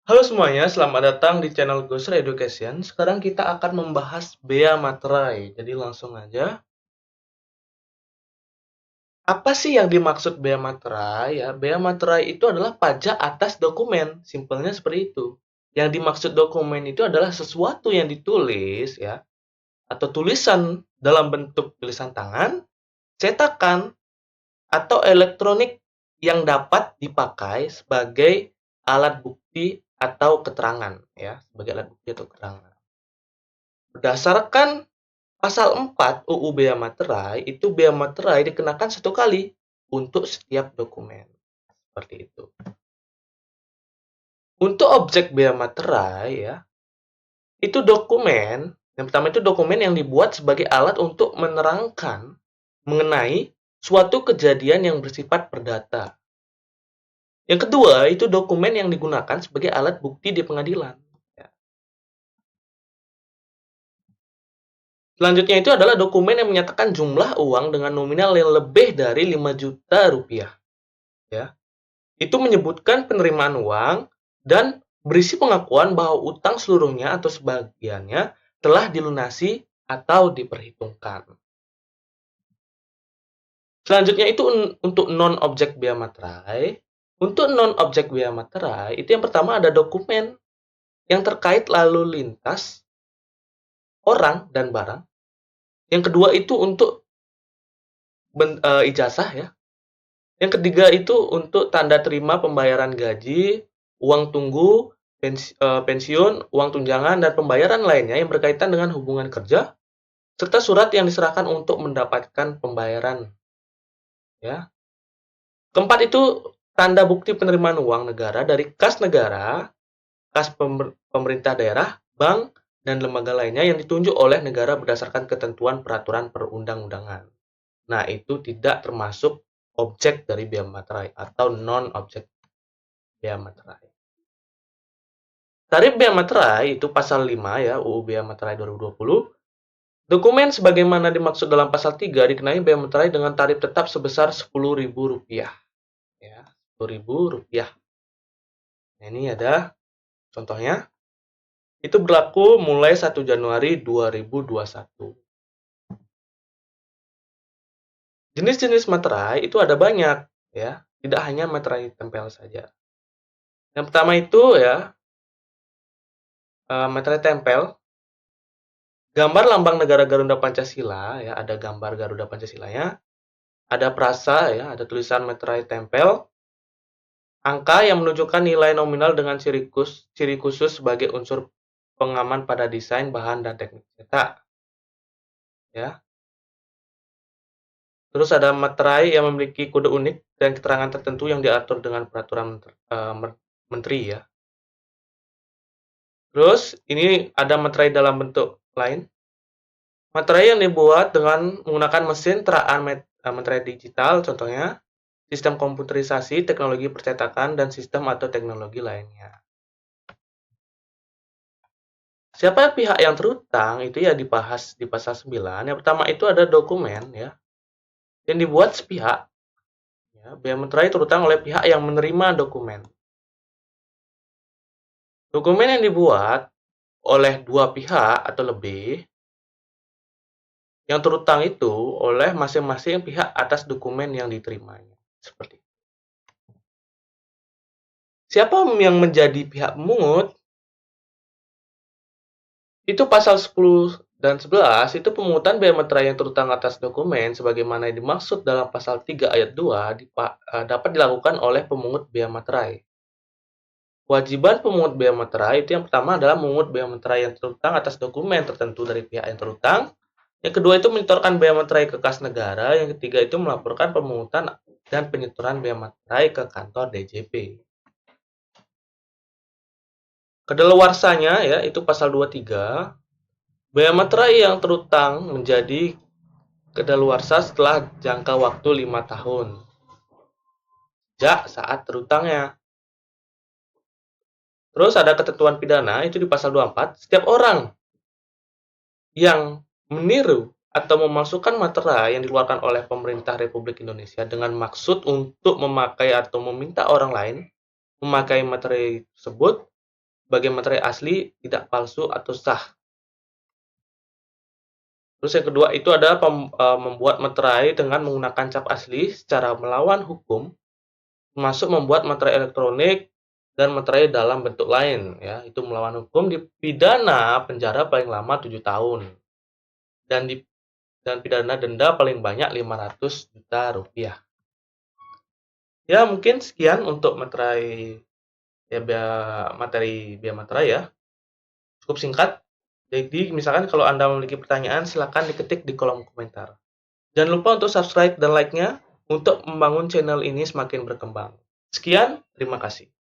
Halo semuanya, selamat datang di channel Gosra Education. Sekarang kita akan membahas bea materai. Jadi langsung aja. Apa sih yang dimaksud bea materai? Ya, bea materai itu adalah pajak atas dokumen. Simpelnya seperti itu. Yang dimaksud dokumen itu adalah sesuatu yang ditulis ya, atau tulisan dalam bentuk tulisan tangan, cetakan, atau elektronik yang dapat dipakai sebagai alat bukti atau keterangan ya, sebagai alat bukti atau keterangan. Berdasarkan Pasal 4 UU Bea Materai, itu bea materai dikenakan satu kali untuk setiap dokumen. Seperti itu. Untuk objek bea materai ya, itu dokumen, yang pertama itu dokumen yang dibuat sebagai alat untuk menerangkan mengenai suatu kejadian yang bersifat perdata. Yang kedua, itu dokumen yang digunakan sebagai alat bukti di pengadilan. Ya. Selanjutnya itu adalah dokumen yang menyatakan jumlah uang dengan nominal yang lebih dari 5 juta rupiah. Ya. Itu menyebutkan penerimaan uang dan berisi pengakuan bahwa utang seluruhnya atau sebagiannya telah dilunasi atau diperhitungkan. Selanjutnya itu untuk non-objek bea materai. Untuk non-objek bea materai, itu yang pertama ada dokumen yang terkait lalu lintas orang dan barang. Yang kedua itu untuk ijazah ya. Yang ketiga itu untuk tanda terima pembayaran gaji, uang tunggu, pensiun, uang tunjangan, dan pembayaran lainnya yang berkaitan dengan hubungan kerja, serta surat yang diserahkan untuk mendapatkan pembayaran. Ya. Keempat itu tanda bukti penerimaan uang negara dari kas negara, kas pemerintah daerah, bank, dan lembaga lainnya yang ditunjuk oleh negara berdasarkan ketentuan peraturan perundang-undangan. Nah, itu tidak termasuk objek dari bea materai atau non-objek bea materai. Tarif bea materai itu pasal 5 ya, UU Bea Materai 2020. Dokumen sebagaimana dimaksud dalam pasal 3 dikenai bea materai dengan tarif tetap sebesar Rp10.000 ya, Rp10.000. Nah, ini ada contohnya. Itu berlaku mulai 1 Januari 2021. Jenis-jenis materai itu ada banyak ya, tidak hanya materai tempel saja. Yang pertama itu ya, materai tempel. Gambar lambang negara Garuda Pancasila ya, ada gambar Garuda Pancasilanya, ada prasa ya, ada tulisan materai tempel, angka yang menunjukkan nilai nominal dengan ciri khusus sebagai unsur pengaman pada desain, bahan, dan teknik cetak ya. Terus ada materai yang memiliki kode unik dan keterangan tertentu yang diatur dengan peraturan menteri ya. Terus ini ada materai dalam bentuk lain. Materai yang dibuat dengan menggunakan mesin teraan materai digital, contohnya sistem komputerisasi, teknologi percetakan, dan sistem atau teknologi lainnya. Siapa pihak yang terutang itu ya dibahas di pasal 9. Yang pertama itu ada dokumen ya yang dibuat sepihak. Ya, bea materai terutang oleh pihak yang menerima dokumen. Dokumen yang dibuat oleh dua pihak atau lebih yang terutang itu oleh masing-masing pihak atas dokumen yang diterimanya. Seperti itu. Siapa yang menjadi pihak pemungut? Itu pasal 10 dan 11 itu pemungutan bea materai yang terutang atas dokumen sebagaimana yang dimaksud dalam pasal 3 ayat 2 dapat dilakukan oleh pemungut bea materai. Kewajiban pemungut bea materai itu yang pertama adalah memungut bea materai yang terutang atas dokumen tertentu dari pihak yang terutang. Yang kedua itu menyetorkan bea materai ke kas negara. Yang ketiga itu melaporkan pemungutan dan penyetoran bea materai ke kantor DJP. Kedaluarsanya ya itu pasal 23. Bea materai yang terutang menjadi kedaluarsa setelah jangka waktu 5 tahun sejak saat terutangnya. Terus ada ketentuan pidana itu di pasal 24. Setiap orang yang meniru atau memasukkan materai yang dikeluarkan oleh pemerintah Republik Indonesia dengan maksud untuk memakai atau meminta orang lain memakai materai tersebut sebagai materai asli, tidak palsu atau sah. Terus yang kedua itu adalah membuat materai dengan menggunakan cap asli secara melawan hukum, termasuk membuat materai elektronik dan materai dalam bentuk lain, ya. Itu melawan hukum, dipidana penjara paling lama 7 tahun dan pidana denda paling banyak 500 juta rupiah. Ya, mungkin sekian untuk materi biaya materai ya. Cukup singkat. Jadi, misalkan kalau Anda memiliki pertanyaan, silakan diketik di kolom komentar. Jangan lupa untuk subscribe dan like-nya untuk membangun channel ini semakin berkembang. Sekian, terima kasih.